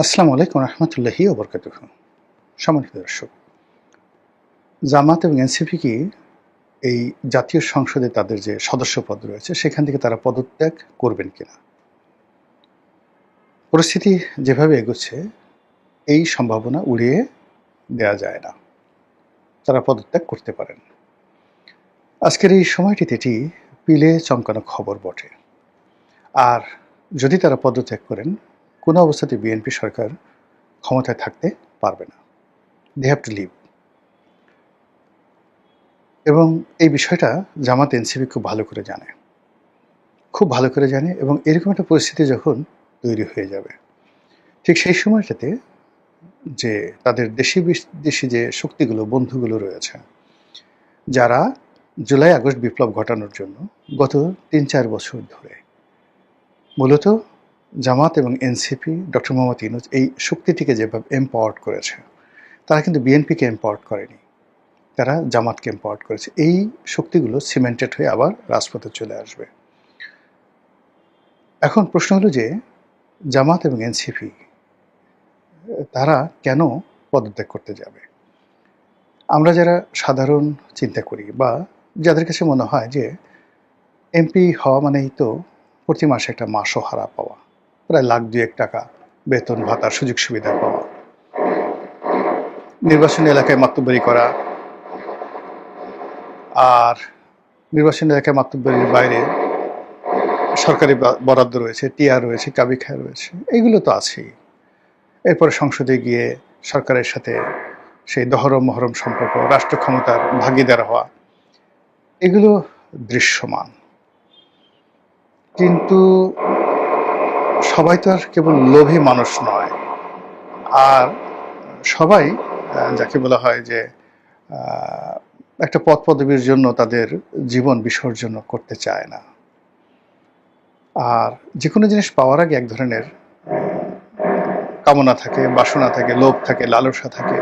আসসালামু আলাইকুম রহমতুল্লাহি ওয়া বারাকাতুহু। সম্মানিত দর্শক, জামাত এবং এনসিপি কি এই জাতীয় সংসদে তাদের যে সদস্য পদ রয়েছে সেখান থেকে তারা পদত্যাগ করবেন কিনা? পরিস্থিতি যেভাবে এগোচ্ছে এই সম্ভাবনা উড়িয়ে দেয়া যায় না। তারা পদত্যাগ করতে পারেন। আজকের এই সময়টিতে এটি পিলে চমকানো খবর বটে। আর যদি তারা পদত্যাগ করেন, কোনো অবস্থাতে বিএনপি সরকার ক্ষমতায় থাকতে পারবে না। They have to leave. এবং এই বিষয়টা জামাত এনসিপি খুব ভালো করে জানে, খুব ভালো করে জানে। এবং এরকম একটা পরিস্থিতি যখন তৈরি হয়ে যাবে, ঠিক সেই সময়টাতে যে তাদের দেশি বিদেশি যে শক্তিগুলো, বন্ধুগুলো রয়েছে, যারা জুলাই আগস্ট বিপ্লব ঘটানোর জন্য গত ৩-৪ বছর ধরে মূলত জামাত এবং এনসিপি, ডক্টর মোহাম্মদ ইউনূস এই শক্তিটিকে যেভাবে এম্পাওয়ার্ড করেছে, তারা কিন্তু বিএনপিকে এম্পাওয়ার্ড করেনি, তারা জামাতকে এম্পাওয়ার্ড করেছে। এই শক্তিগুলো সিমেন্টেড হয়ে আবার রাজপথে চলে আসবে। এখন প্রশ্ন হলো যে জামাত এবং এনসিপি তারা কেন পদত্যাগ করতে যাবে? আমরা যারা সাধারণ চিন্তা করি বা যাদের কাছে মনে হয় যে এমপি হওয়া মানেই তো প্রতি মাসে একটা মাসোহারা পাওয়া, প্রায় $1,02,000 বেতন ভাতার সুযোগ সুবিধা পাওয়া, নির্বাচনী এলাকায় মাতব্বরি করা, আর নির্বাচনী এলাকায় মাতব্বরির বাইরে সরকারি বরাদ্দ রয়েছে, টিআর রয়েছে, কাবিখা রয়েছে, এগুলো তো আছেই। এরপরে সংসদে গিয়ে সরকারের সাথে সেই দহরম মহরম সম্পর্ক, রাষ্ট্র ক্ষমতার ভাগিদার হওয়া, এগুলো দৃশ্যমান। কিন্তু সবাই তো আর কেবল লোভী মানুষ নয়। আর সবাই যাকে বলা হয় যে একটা পদ পদবীর জন্য তাদের জীবন বিসর্জন করতে চায় না। আর যে কোনো জিনিস পাওয়ার আগে এক ধরনের কামনা থাকে, বাসনা থাকে, লোভ থাকে, লালসা থাকে।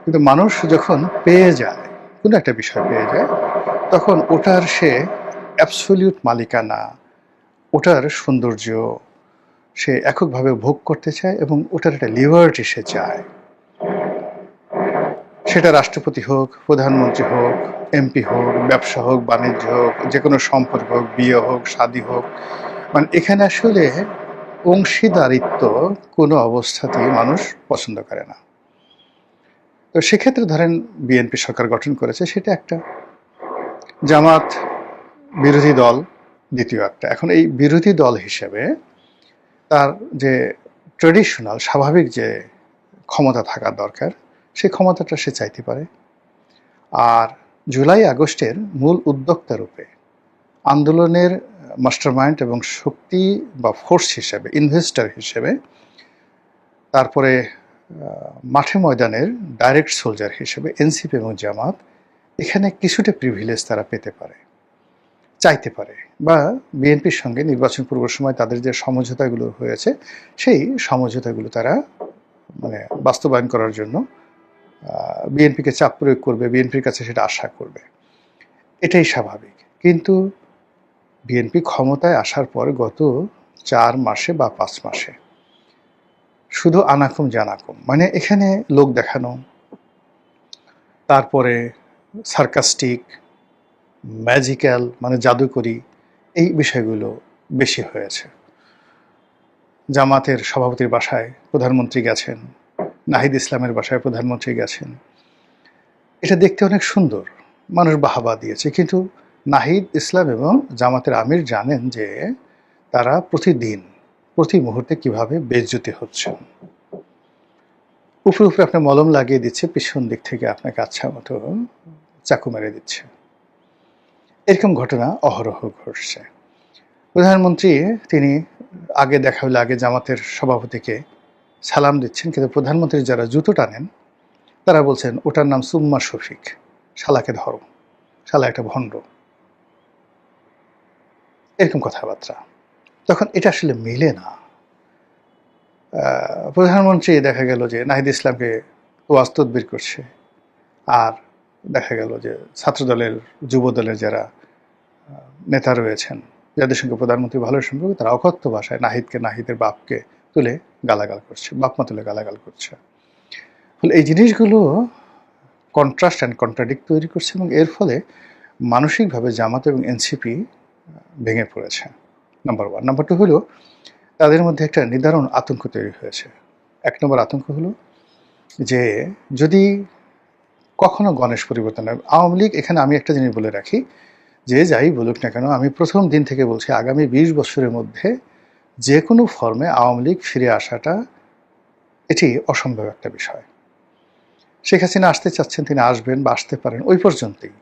কিন্তু মানুষ যখন পেয়ে যায়, কোনো একটা বিষয় পেয়ে যায়, তখন ওটার সে অ্যাবসলিউট মালিকানা, ওটার সৌন্দর্য সে এককভাবে ভোগ করতে চায় এবং ওটার একটা লিবার্টি সে চায়। সেটা রাষ্ট্রপতি হোক, প্রধানমন্ত্রী হোক, এমপি হোক, ব্যবসা হোক, বাণিজ্য হোক, যে কোনো সম্পর্ক হোক, বিয়ে হোক, শাদী হোক, মানে এখানে আসলে অংশীদারিত্ব কোনো অবস্থাতেই মানুষ পছন্দ করে না। তো সেক্ষেত্রে ধরেন বিএনপি সরকার গঠন করেছে, সেটা একটা, জামাত বিরোধী দল দ্বিতীয় একটা। এখন এই বিরোধী দল হিসেবে তার যে ট্রেডিশনাল স্বাভাবিক যে ক্ষমতা থাকা দরকার, সেই ক্ষমতাটা সে চাইতে পারে। আর জুলাই আগস্টের মূল উদ্যোক্তা রূপে, আন্দোলনের মাস্টারমাইন্ড এবং শক্তি বা ফোর্স হিসেবে, ইনভেস্টর হিসেবে, তারপরে মাঠে ময়দানের ডাইরেক্ট সোলজার হিসেবে এনসিপি এবং জামাত এখানে কিছুটা প্রিভিলেজ তারা পেতে পারে, চাইতে পারে। বা বিএনপির সঙ্গে নির্বাচন পূর্ব সময় তাদের যে সমঝোতাগুলো হয়েছে, সেই সমঝোতাগুলো তারা মানে বাস্তবায়ন করার জন্য বিএনপিকে চাপ প্রয়োগ করবে, বিএনপির কাছে সেটা আশা করবে, এটাই স্বাভাবিক। কিন্তু বিএনপি ক্ষমতায় আসার পর গত 4 মাসে বা 5 মাসে শুধু আনাকুম জানাকুম, মানে এখানে লোক দেখানো, তারপরে সার্কাস্টিক, ম্যাজিক্যাল মানে জাদুকরি, এই বিষয়গুলো বেশি হয়েছে। জামাতের সভাপতির বাসায় প্রধানমন্ত্রী গেছেন, নাহিদ ইসলামের বাসায় প্রধানমন্ত্রী গেছেন, এটা দেখতে অনেক সুন্দর, মানুষ বাহাবা দিয়েছে। কিন্তু নাহিদ ইসলাম এবং জামাতের আমির জানেন যে তারা প্রতিদিন প্রতি মুহূর্তে কিভাবে বেইজ্জতি হচ্ছেন। উপরে উপরে আপনার মলম লাগিয়ে দিচ্ছে, পিছন দিক থেকে আপনাকে আচ্ছা মতো চাকু মেরে দিচ্ছে। এরকম ঘটনা অহরহ ঘটছে। প্রধানমন্ত্রী তিনি আগে দেখা হলে আগে জামাতের সভাপতিকে সালাম দিচ্ছেন, কিন্তু প্রধানমন্ত্রীর যারা জুতো টানেন তারা বলছেন ওটার নাম সুম্মা শফিক, শালাকে ধরো, শালা একটা ভণ্ড, এরকম কথাবার্তা। তখন এটা আসলে মিলে না। প্রধানমন্ত্রী দেখা গেল যে নাহিদ ইসলামকে ওয়াজ তদবির করছে, আর দেখা গেল যে ছাত্রদলের, যুব দলের যারা নেতা রয়েছেন, যাদের সঙ্গে প্রধানমন্ত্রী ভালো সম্পর্ক, তারা অকথ্য ভাষায় নাহিদকে, নাহিদের বাপকে তুলে গালাগাল করছে, বাপমা তুলে গালাগাল করছে। ফলে এই জিনিসগুলো কন্ট্রাস্ট অ্যান্ড কন্ট্রাডিক্ট তৈরি করছে এবং এর ফলে মানসিকভাবে জামাত এবং এনসিপি ভেঙে পড়েছে, নাম্বার ওয়ান। নাম্বার টু হলো তাদের মধ্যে একটা নিদারুণ আতঙ্ক তৈরি হয়েছে। এক নম্বর আতঙ্ক হলো যে যদি কখনো গণেশ পরিবর্তন হয়, আওয়ামী লীগ, এখানে আমি একটা জিনিস বলে রাখি, যে যাই বলুক না কেন, আমি প্রথম দিন থেকে বলছি আগামী 20 বছরের মধ্যে যে কোনো ফর্মে আওয়ামী লীগ ফিরে আসাটা এটি অসম্ভব একটা বিষয়। শেখ হাসিনা আসতে চাচ্ছেন, তিনি আসবেন বা আসতে পারেন, ওই পর্যন্তই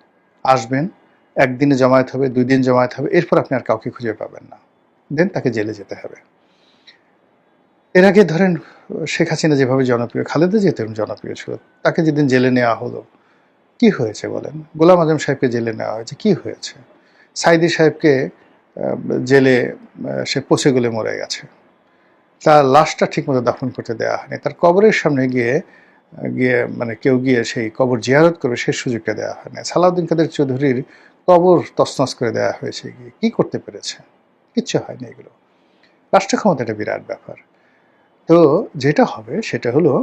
আসবেন। একদিনে জমায়েত হবে, 2 দিন জমায়েত হবে, এরপর আপনি আর কাউকে খুঁজে পাবেন না, দেন তাকে জেলে যেতে হবে। এর আগে ধরেন শেখ হাসিনা যেভাবে জনপ্রিয়, খালেদা জিয়া তেমন জনপ্রিয় ছিল, তাকে যেদিন জেলে নেওয়া হলো কি হয়েছে বলেন? গোলাম আজম সাহেবকে জেলে নেওয়া হয়েছে, কি হয়েছে? সাইদি সাহেবকে জেলে সে পচে গলে মরে গেছে, তার লাশটা ঠিকমতো দাফন করতে দেওয়া হয়নি, তার কবরের সামনে গিয়ে গিয়ে মানে কেউ গিয়ে সেই কবর জিয়ারত করবে সে সুযোগটা দেওয়া হয়নি। সালাউদ্দিন কাদের চৌধুরীর কবর তছনছ করে দেওয়া হয়েছে, গিয়ে কি করতে পেরেছে? কিচ্ছু হয়নি। এগুলো রাষ্ট্র ক্ষমতা একটা বিরাট ব্যাপার। তো যেটা হবে সেটা হলো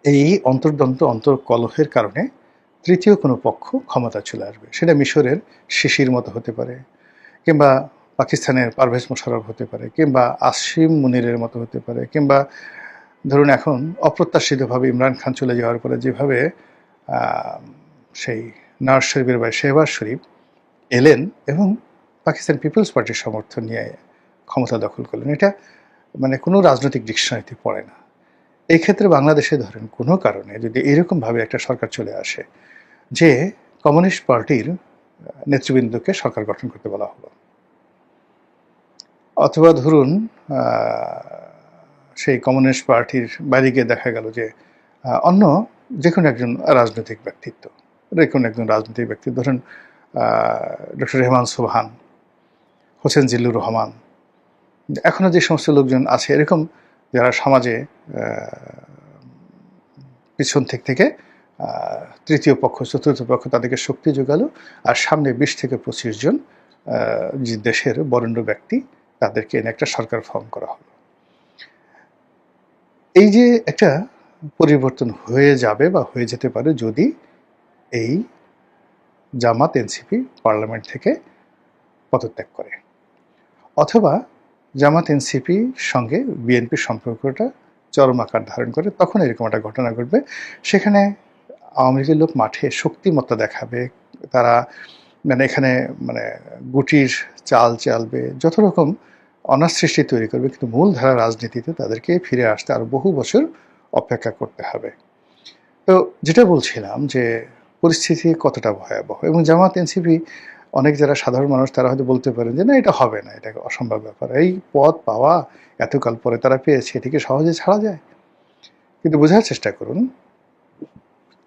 এই অন্তর্দ্বন্দ্ব অন্তর্কলহের কারণে তৃতীয় কোনো পক্ষ ক্ষমতা চলে আসবে। সেটা মিশরের শিশির মতো হতে পারে, কিংবা পাকিস্তানের পারভেজ মোশাররফ হতে পারে, কিংবা আসিম মুনিরের মতো হতে পারে, কিংবা ধরুন এখন অপ্রত্যাশিতভাবে ইমরান খান চলে যাওয়ার পরে যেভাবে সেই নওয়াজ শরীফের ভাই শেহবাজ শরীফ এলেন এবং পাকিস্তান পিপলস পার্টির সমর্থন নিয়ে ক্ষমতা দখল করলেন, এটা মানে কোনো রাজনৈতিক ডিকশনারিতে পড়ে না। এই ক্ষেত্রে বাংলাদেশে ধরেন কোনো কারণে যদি এরকমভাবে একটা সরকার চলে আসে যে কমিউনিস্ট পার্টির নেতৃবৃন্দকে সরকার গঠন করতে বলা হলো, অথবা ধরুন সেই কমিউনিস্ট পার্টির বাইরে গিয়ে দেখা গেল যে অন্য যে কোনো একজন রাজনৈতিক ব্যক্তিত্ব, ধরুন ডক্টর রেহমান সোবহান, হোসেন জিল্লুর রহমান, এখনো যে সমস্ত লোকজন আছে এরকম যারা সমাজে পিছন থেকে তৃতীয় পক্ষ চতুর্থ পক্ষ তাদেরকে শক্তি যোগালো, আর সামনে 20 থেকে 25 জন যে দেশের বরেণ্য ব্যক্তি তাদেরকে এনে একটা সরকার ফর্ম করা হলো। এই যে একটা পরিবর্তন হয়ে যাবে বা হয়ে যেতে পারে যদি এই জামাত এনসিপি পার্লামেন্ট থেকে পদত্যাগ করে, অথবা জামাত এনসিপির সঙ্গে বিএনপির সম্পর্কটা চরম আকার ধারণ করে, তখন এরকম একটা ঘটনা ঘটবে। সেখানে আওয়ামী লীগের লোক মাঠে শক্তিমত্তা দেখাবে, তারা মানে এখানে মানে গুটির চাল চালবে, যত রকম অনাসৃষ্টি তৈরি করবে, কিন্তু মূলধারা রাজনীতিতে তাদেরকে ফিরে আসতে আরো বহু বছর অপেক্ষা করতে হবে। তো যেটা বলছিলাম যে পরিস্থিতি কতটা ভয়াবহ, এবং জামাত এনসিপি অনেক যারা সাধারণ মানুষ তারা হয়তো বলতে পারেন যে না এটা হবে না, এটা অসম্ভব ব্যাপার, এই পদ পাওয়া এতকাল পরে তারা পেয়েছে, এটিকে সহজে ছাড়া যায়? কিন্তু বোঝার চেষ্টা করুন,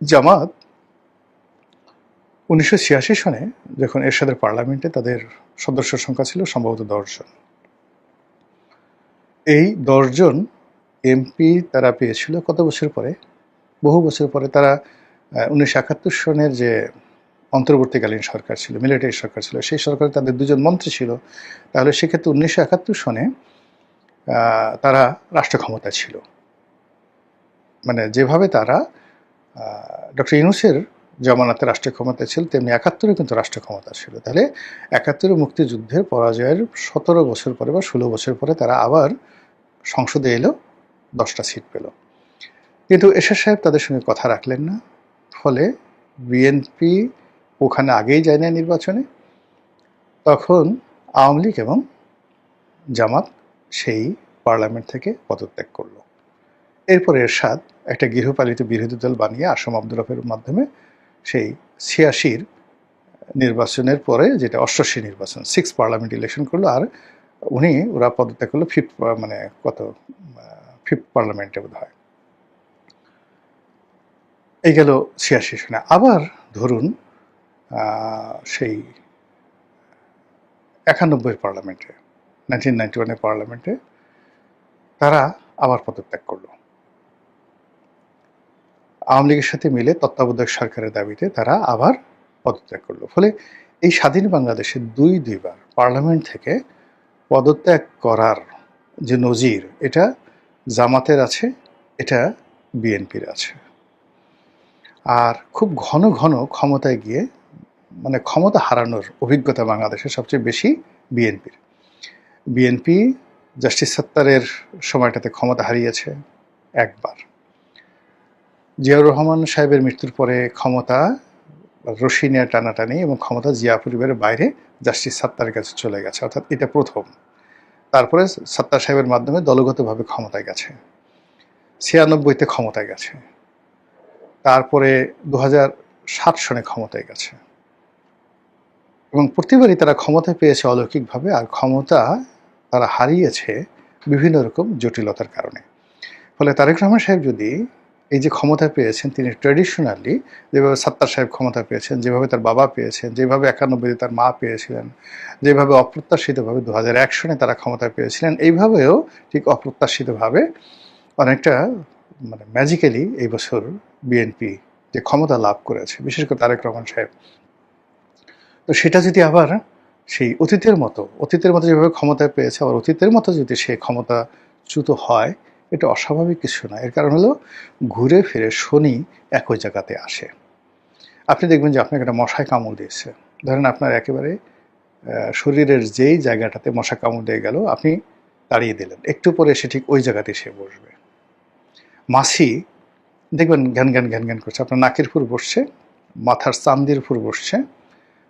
জামাত 1986 সনে যখন এরশাদের পার্লামেন্টে তাদের সদস্য সংখ্যা ছিল সম্ভবত 10 জন, এই 10 জন এমপি তারা পেয়েছিল কত বছর পরে? বহু বছর পরে। তারা 1971 সনের যে অন্তর্বর্তীকালীন সরকার ছিল, মিলিটারি সরকার ছিল, সেই সরকারে তাদের 2 জন মন্ত্রী ছিল। তাহলে সেক্ষেত্রে 1971 সনে তারা রাষ্ট্র ক্ষমতা ছিল। মানে যেভাবে তারা ডক্টর ইউনূসের জামানাতে রাষ্ট্র ক্ষমতা ছিল, তেমনি 71-এ কিন্তু রাষ্ট্র ক্ষমতা ছিল। তাহলে 71-এ মুক্তিযুদ্ধের পরাজয়ের 17 বছর পরে বা 16 বছর পরে তারা আবার সংসদে এলো, 10টা সিট পেল। কিন্তু এরশাদ সাহেব তাদের সঙ্গে কথা রাখলেন না, ফলে বিএনপি ওখানে আগেই যায় না নির্বাচনে, তখন আওয়ামী লীগ এবং জামাত সেই পার্লামেন্ট থেকে পদত্যাগ করলো। এরপরে এরশাদ একটা গৃহপালিত বিরোধী দল বানিয়ে আসম আব্দুর রফের মাধ্যমে সেই 86-র নির্বাচনের পরে, যেটা 88 নির্বাচন, 6 পার্লামেন্ট ইলেকশন করলো, আর ওরা পদত্যাগ করলো ফিফথ পার্লামেন্টে বোধ হয়। এই গেল 86 সনে। আবার ধরুন সেই 91-এর পার্লামেন্টে, 1991-এর পার্লামেন্টে তারা আবার পদত্যাগ করলো। আওয়ামী লীগের সাথে মিলে তত্ত্বাবধায়ক সরকারের দাবিতে তারা আবার পদত্যাগ করলো। ফলে এই স্বাধীন বাংলাদেশে দুইবার পার্লামেন্ট থেকে পদত্যাগ করার যে নজির, এটা জামাতের আছে, এটা বিএনপির আছে। আর খুব ঘন ঘন ক্ষমতায় গিয়ে মানে ক্ষমতা হারানোর অভিজ্ঞতা বাংলাদেশের সবচেয়ে বেশি বিএনপির। বিএনপি জাস্টিস সাত্তারের সময়টাতে ক্ষমতা হারিয়েছে একবার। জিয়াউর রহমান সাহেবের মৃত্যুর পরে ক্ষমতা রশি নিয়ে টানাটানি এবং ক্ষমতা জিয়া পরিবারের বাইরে জাস্টিস সাত্তারের কাছে চলে গেছে, অর্থাৎ এটা প্রথম। তারপরে সাত্তার সাহেবের মাধ্যমে দলগতভাবে ক্ষমতায় গেছে, 96-তে ক্ষমতায় গেছে, তারপরে 2007 সনে ক্ষমতায় গেছে, এবং প্রতিবারই তারা ক্ষমতা পেয়েছে অলৌকিকভাবে, আর ক্ষমতা তারা হারিয়েছে বিভিন্ন রকম জটিলতার কারণে। ফলে তারেক রহমান সাহেব যদি এই যে ক্ষমতা পেয়েছেন, তিনি ট্র্যাডিশনালি যেভাবে সাত্তার সাহেব ক্ষমতা পেয়েছেন, যেভাবে তার বাবা পেয়েছেন, যেভাবে 91-তে তার মা পেয়েছিলেন, যেভাবে অপ্রত্যাশিতভাবে 2001 সনে তারা ক্ষমতা পেয়েছিলেন, এইভাবেও ঠিক অপ্রত্যাশিতভাবে অনেকটা মানে ম্যাজিক্যালি এই বছর বিএনপি যে ক্ষমতা লাভ করেছে, বিশেষ করে তারেক রহমান সাহেব, তো সেটা যদি আবার সেই অতীতের মতো যেভাবে ক্ষমতায় পেয়েছে, আবার অতীতের মতো যদি সে ক্ষমতাচ্যুত হয়, এটা অস্বাভাবিক কিছু না। এর কারণ হলো ঘুরে ফিরে শনি একই জায়গাতে আসে। আপনি দেখবেন যে আপনাকে একটা মশায় কামড় দিয়েছে, ধরেন আপনার একেবারে শরীরের যেই জায়গাটাতে মশা কামড় দিয়ে গেল, আপনি তাড়িয়ে দিলেন, একটু পরে সে ঠিক ওই জায়গাতে সে বসবে। মাছি দেখবেন ঘ্যান ঘ্যান ঘ্যান ঘ্যান করছে, আপনার নাকের উপর বসছে, মাথার চান্দির উপর বসছে,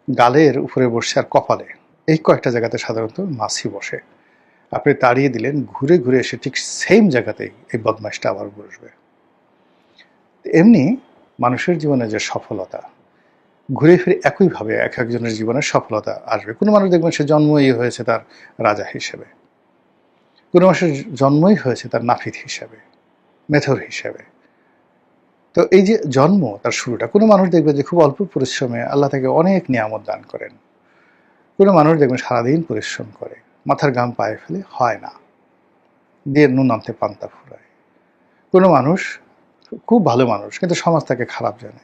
গালের উপরে বসছে, আর কপালে, এই কয়েকটা জায়গাতে সাধারণত মাছি বসে। আপনি তাড়িয়ে দিলেন, ঘুরে ঘুরে এসে ঠিক সেম জায়গাতেই এই বদমাইশটা আবার বসবে। এমনি মানুষের জীবনে যে সফলতা, ঘুরে ফিরে একইভাবে এক একজনের জীবনে সফলতা আসবে। কোনো মানুষ দেখবেন সে জন্মই হয়েছে তার রাজা হিসেবে, কোনো মানুষের জন্মই হয়েছে তার নাপিত হিসেবে, মেথর হিসেবে। তো এই যে জন্ম, তার শুরুটা, কোনো মানুষ দেখবে যে খুব অল্প পরিশ্রমে আল্লাহ তাকে অনেক নিয়ামত দান করেন, কোনো মানুষ দেখবেন সারাদিন পরিশ্রম করে, মাথার ঘাম পায়ে ফেলে, হয় না, দিয়ে নুন আনতে পান্তা ফুরায়। কোনো মানুষ খুব ভালো মানুষ কিন্তু সমাজ তাকে খারাপ জানে,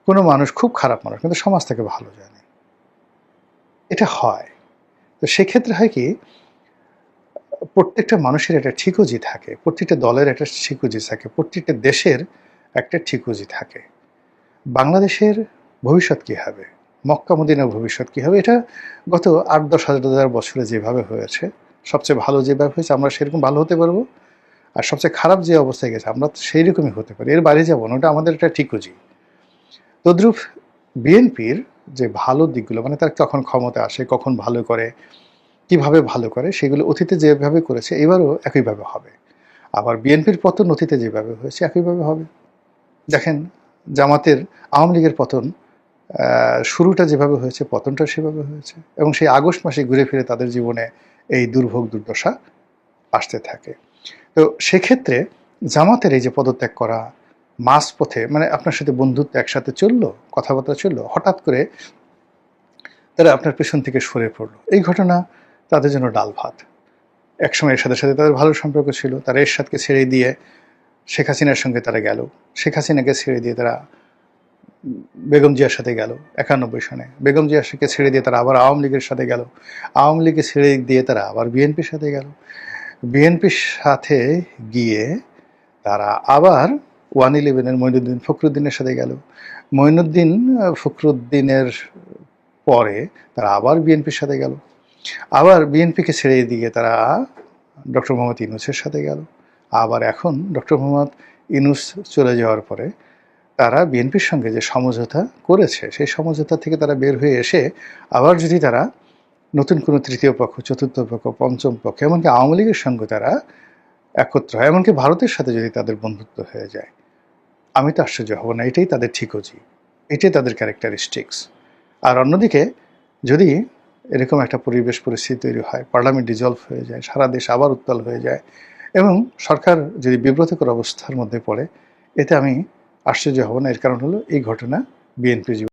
কোনো মানুষ খুব খারাপ মানুষ কিন্তু সমাজ তাকে ভালো জানে, এটা হয়। তো সেক্ষেত্রে হয় কি, প্রত্যেকটা মানুষের একটা ঠিকুজি থাকে, প্রত্যেকটা দলের একটা ঠিকুজি থাকে, প্রত্যেকটা দেশের একটা ঠিকুজি থাকে। বাংলাদেশের ভবিষ্যৎ কী হবে, মক্কা মদিনার ভবিষ্যৎ কী হবে, এটা গত 8-10 হাজার বছরে যেভাবে হয়েছে, সবচেয়ে ভালো যেভাবে হয়েছে আমরা সেরকম ভালো হতে পারবো, আর সবচেয়ে খারাপ যে অবস্থায় গেছে আমরা সেই রকমই হতে পারি, এর বাইরে যাবো না, ওটা আমাদের একটা ঠিকুজি। তদ্রূপ বিএনপির যে ভালো দিকগুলো, মানে তার কখন ক্ষমতা আসে, কখন ভালো করে, কিভাবে ভালো করে, সেগুলো অতীতে যেভাবে করেছে এবারও একইভাবে হবে। আবার বিএনপির পতন অতীতে যেভাবে হয়েছে একইভাবে হবে। দেখেন জামাতের, আওয়ামী লীগের পতন শুরুটা যেভাবে হয়েছে, পতনটা সেভাবে হয়েছে, এবং সেই আগস্ট মাসে ঘুরে ফিরে তাদের জীবনে এই দুর্ভোগ দুর্দশা আসতে থাকে। তো সেক্ষেত্রে জামাতের এই যে পদত্যাগ করা, মাঝপথে মানে আপনার সাথে বন্ধুত্ব একসাথে চললো, কথাবার্তা চললো, হঠাৎ করে তারা আপনার পেছন থেকে সরে পড়লো, এই ঘটনা তাদের জন্য ডাল ভাত। একসময় এরশাদের সাথে তাদের ভালো সম্পর্ক ছিল, তারা এরশাদকে ছেড়ে দিয়ে শেখ হাসিনার সঙ্গে তারা গেল, শেখ হাসিনাকে ছেড়ে দিয়ে তারা বেগম জিয়ার সাথে গেল 91 সনে, বেগম জিয়াকে ছেড়ে দিয়ে তারা আবার আওয়ামী লীগের সাথে গেল, আওয়ামী লীগকে ছেড়ে দিয়ে তারা আবার বিএনপির সাথে গেল, বিএনপির সাথে গিয়ে তারা আবার 111-এর মঈনুদ্দিন ফখরুদ্দিনের সাথে গেল, মঈনুদ্দিন ফখরুদ্দিনের পরে তারা আবার বিএনপির সাথে গেল, আবার বিএনপিকে ছেড়ে দিয়ে তারা ডক্টর মোহাম্মদ ইউনূসের সাথে গেল, আবার এখন ডক্টর মোহাম্মদ ইউনূস চলে যাওয়ার পরে তারা বিএনপির সঙ্গে যে সমঝোতা করেছে, সেই সমঝোতা থেকে তারা বের হয়ে এসে আবার যদি তারা নতুন কোনো তৃতীয় পক্ষ, চতুর্থ পক্ষ, পঞ্চম পক্ষ, এমনকি আওয়ামী লীগের সঙ্গে তারা একত্র হয়, এমনকি ভারতের সাথে যদি তাদের বন্ধুত্ব হয়ে যায়, আমি তো আশ্চর্য হব না। এটাই তাদের ঠিকজি, এটাই তাদের ক্যারেক্টারিস্টিক্স। আর অন্যদিকে যদি এরকম একটা পরিবেশ পরিস্থিতি তৈরি হয়, পার্লামেন্ট ডিজলভ হয়ে যায়, সারা দেশ আবার উত্তাল হয়ে যায়, এবং সরকার যদি বিব্রতকর অবস্থার মধ্যে পড়ে, এতে আমি আশ্চর্য হব না। এর কারণ হলো এই ঘটনা বিএনপি